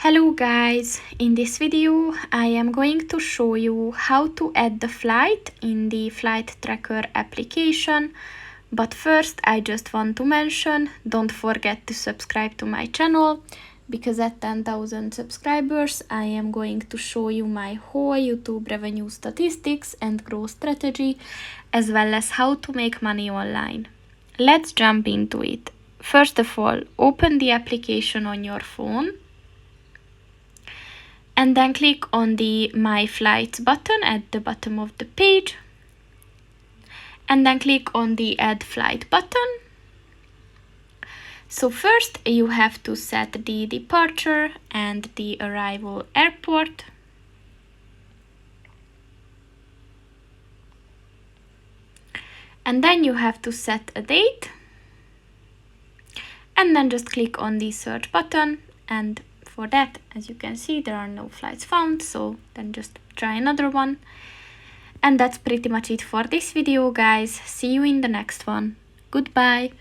Hello guys, in this video I am going to show you how to add the flight in the flight tracker application. But first I just want to mention, don't forget to subscribe to my channel, because at 10,000 subscribers I am going to show you my whole YouTube revenue statistics and growth strategy, as well as how to make money online. Let's jump into it. First of all, open the application on your phone and then click on the My Flights button at the bottom of the page, and then click on the Add Flight button. So first you have to set the departure and the arrival airport. And then you have to set a date. And then just click on the search button, and for that, as you can see, there are no flights found, so then just try another one. And that's pretty much it for this video, guys. See you in the next one. Goodbye.